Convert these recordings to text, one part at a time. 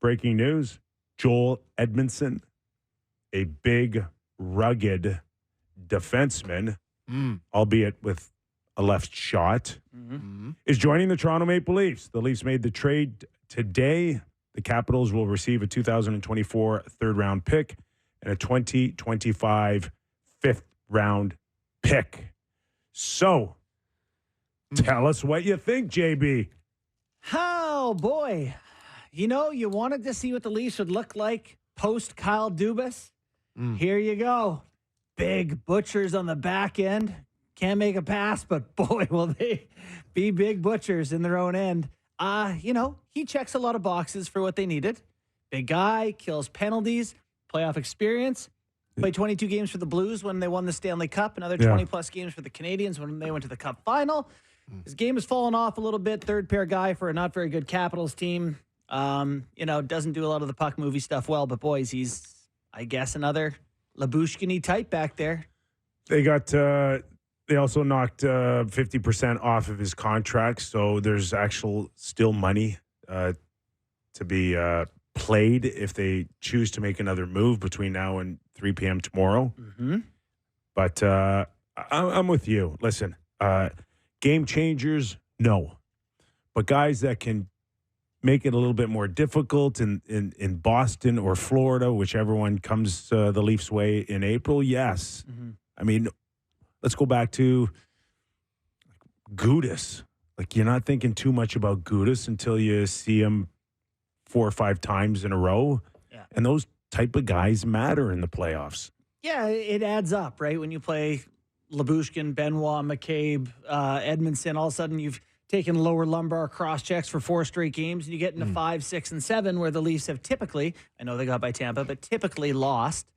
breaking news. Joel Edmundson, a big, rugged defenseman, albeit with a left shot, is joining the Toronto Maple Leafs. The Leafs made the trade today. The Capitals will receive a 2024 third-round pick and a 2025 fifth-round pick. So, tell us what you think, JB. Oh, boy. You know, you wanted to see what the Leafs would look like post Kyle Dubas. Here you go. Big butchers on the back end. Can't make a pass, but boy, will they be big butchers in their own end. You know, he checks a lot of boxes for what they needed. Big guy, kills penalties, playoff experience. Played 22 games for the Blues when they won the Stanley Cup, another 20-plus games for the Canadians when they went to the Cup final. His game has fallen off a little bit. Third-pair guy for a not very good Capitals team. You know, doesn't do a lot of the puck movie stuff well, but boys, he's, I guess, another Labushkin-y type back there. They got, they also knocked 50% off of his contract, so there's still money to be played if they choose to make another move between now and 3 p.m. tomorrow. But I'm with you. Listen, game changers, no. But guys that can make it a little bit more difficult in Boston or Florida, whichever one comes the Leafs' way in April, yes. I mean, let's go back to Gudas. Like, you're not thinking too much about Gudas until you see him 4 or 5 times in a row. Yeah. And those type of guys matter in the playoffs. Yeah, it adds up, right? When you play Labushkin, Benoit, McCabe, Edmundson, all of a sudden you've taken lower lumbar cross checks for 4 straight games, and you get into 5, 6, and 7, where the Leafs have typically, I know they got by Tampa, but typically lost.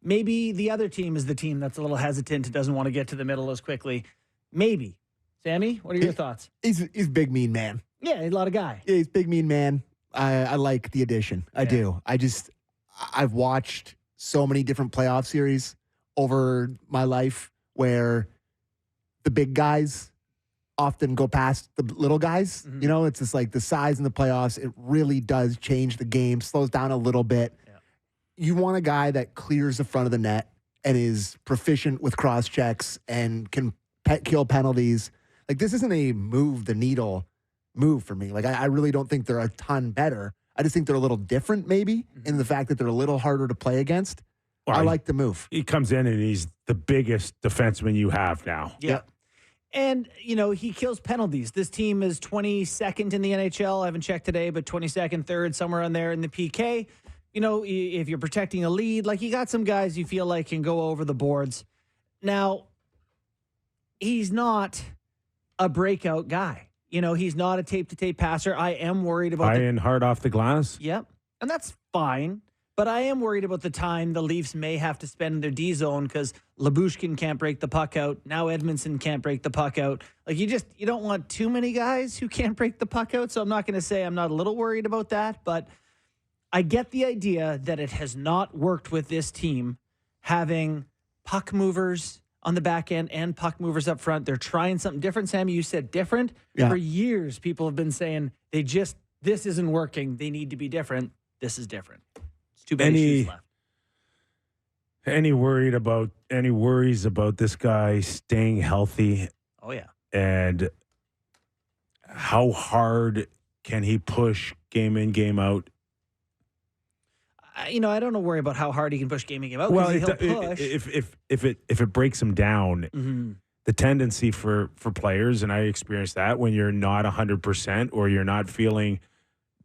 Maybe the other team is the team that's a little hesitant and doesn't want to get to the middle as quickly. Maybe. Sammy, what are your thoughts? He's big, mean man. Yeah, he's a lot of guy. Yeah, he's big, mean man. I like the addition. I do. I've watched so many different playoff series over my life where the big guys often go past the little guys. You know, it's just like the size in the playoffs. It really does change the game, slows down a little bit. Yeah. You want a guy that clears the front of the net and is proficient with cross checks and can kill penalties. Like, this isn't a move the needle move for me. Like, I really don't think they're a ton better. I just think they're a little different, maybe, in the fact that they're a little harder to play against. Well, I like the move. He comes in and he's the biggest defenseman you have now. Yeah. And, you know, he kills penalties. This team is 22nd in the NHL. I haven't checked today, but 22nd, 3rd, somewhere on there in the PK. You know, if you're protecting a lead, like, you got some guys you feel like can go over the boards. Now, he's not a breakout guy. You know, he's not a tape-to-tape passer. I am worried about high and hard off the glass. Yep. And that's fine. But I am worried about the time the Leafs may have to spend in their D zone because Labushkin can't break the puck out. Now Edmundson can't break the puck out. Like, you don't want too many guys who can't break the puck out. So I'm not going to say I'm not a little worried about that. But I get the idea that it has not worked with this team having puck movers on the back end and puck movers up front. They're trying something different. Sammy, you said different. Yeah. For years, people have been saying this isn't working. They need to be different. This is different. It's too many shoes left. Any worries about this guy staying healthy? Oh, yeah. And how hard can he push game in, game out? I don't worry about how hard he can push game in, game out. Well, he'll push. If it breaks him down, the tendency for players, and I experienced that when you're not 100% or you're not feeling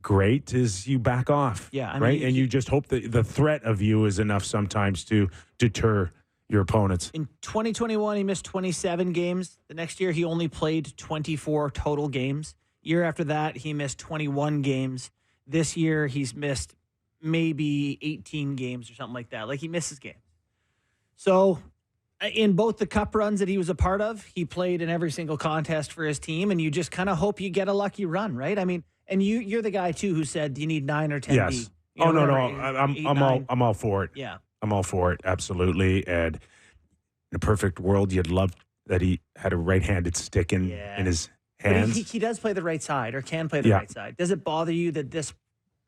great, is you back off. Yeah, right. And you just hope that the threat of you is enough sometimes to deter your opponents. In 2021, he missed 27 games. The next year, he only played 24 total games. Year after that, he missed 21 games. This year, he's missed maybe 18 games or something like that. Like, he misses games. So in both the cup runs that he was a part of, he played in every single contest for his team, and you just kind of hope you get a lucky run, right? I mean, and you're the guy too who said you need 9 or 10 yes. B. No. I'm all for it. Yeah. I'm all for it. Absolutely. And in a perfect world, you'd love that he had a right-handed stick in his hands. But he does play the right side, or can play the right side. Does it bother you that this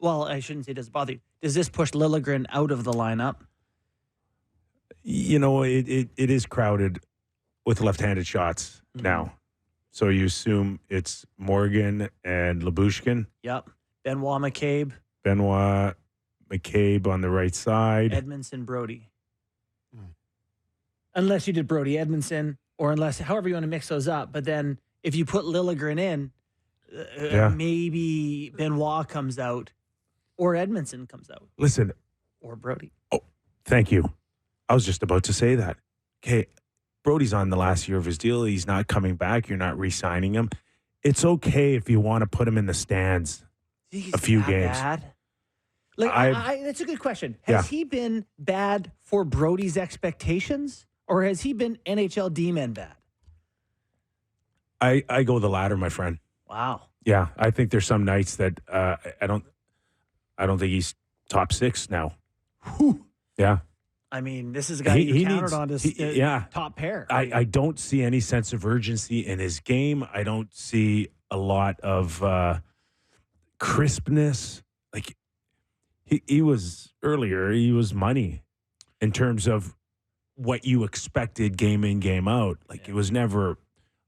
Well, I shouldn't say does it bother you. Does this push Liljegren out of the lineup? You know, it is crowded with left-handed shots now. So you assume it's Morgan and Lyubushkin. Yep. Benoit McCabe. Benoit McCabe on the right side. Edmundson, Brody. Unless you did Brody Edmundson, or unless, however you want to mix those up. But then if you put Liljegren in, maybe Benoit comes out, or Edmundson comes out. Listen. Or Brody. Oh, thank you. I was just about to say that. Okay, Brody's on the last year of his deal. He's not coming back. You're not re-signing him. It's okay if you want to put him in the stands a few games. Bad? Like, that's a good question. Has he been bad for Brody's expectations, or has he been NHL D-man bad? I go the latter, my friend. Wow. Yeah, I think there's some nights that I don't think he's top 6 now. Whew. Yeah. I mean, this is a guy you counted on to top pair. I don't see any sense of urgency in his game. I don't see a lot of crispness. Like he was earlier, he was money in terms of what you expected game in, game out. Like it was never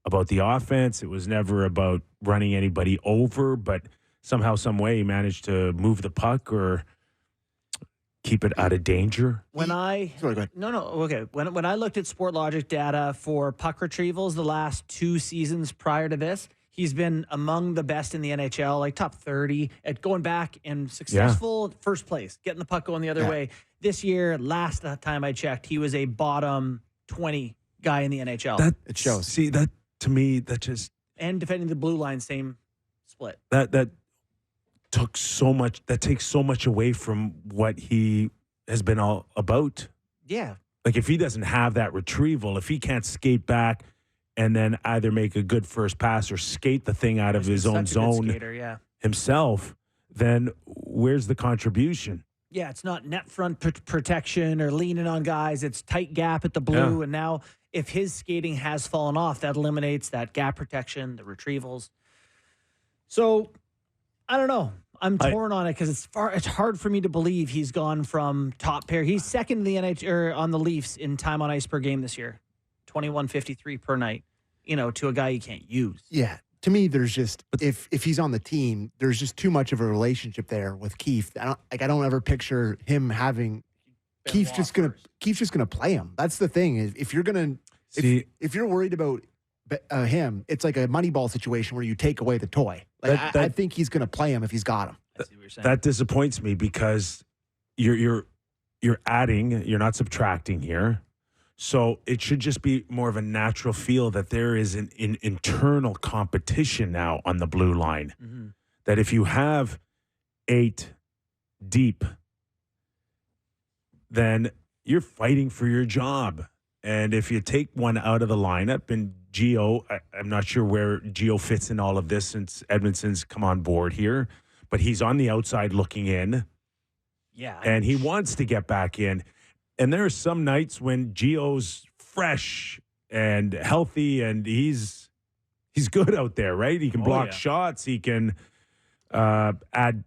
about the offense. It was never about running anybody over, but somehow, some way he managed to move the puck or keep it out of danger. When okay. When I looked at SportLogic data for puck retrievals the last 2 seasons prior to this, he's been among the best in the NHL, like top 30 at going back and successful first place, getting the puck going the other way. This year, last time I checked, he was a bottom 20 guy in the NHL. It shows. See, that to me, that just... And defending the blue line, same split. That takes so much away from what he has been all about. Yeah. Like if he doesn't have that retrieval, if he can't skate back and then either make a good first pass or skate the thing out of his own zone himself, then where's the contribution? Yeah, it's not net front protection or leaning on guys. It's tight gap at the blue. And now if his skating has fallen off, that eliminates that gap protection, the retrievals. So I don't know. I'm torn on it because it's hard for me to believe he's gone from top pair. He's second in the NHL on the Leafs in time on ice per game this year, 21.53 per night. To a guy you can't use. Yeah, to me, there's just if he's on the team, there's just too much of a relationship there with Keith. I don't ever picture him having Keith's just gonna play him. That's the thing. If you're gonna if you're worried about him, it's like a Moneyball situation where you take away the toy. Like I think he's going to play him if he's got him. I see what you're saying. That disappoints me because you're adding, you're not subtracting here. So it should just be more of a natural feel that there is an internal competition now on the blue line. Mm-hmm. That if you have 8 deep, then you're fighting for your job. And if you take one out of the lineup, and Gio, I'm not sure where Gio fits in all of this since Edmundson's come on board here, but he's on the outside looking in. Yeah. And he wants to get back in. And there are some nights when Gio's fresh and healthy and he's good out there, right? He can block shots. He can add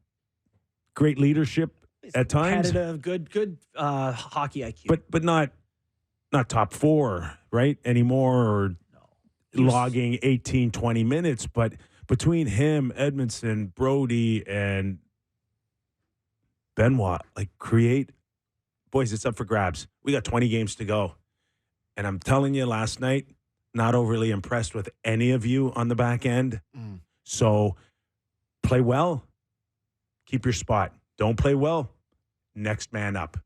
great leadership at times. Competitive, good hockey IQ. But not top 4, right, anymore, or logging 18, 20 minutes. But between him, Edmundson, Brody, and Benoit, boys, it's up for grabs. We got 20 games to go. And I'm telling you, last night, not overly impressed with any of you on the back end. So play well, keep your spot. Don't play well, next man up.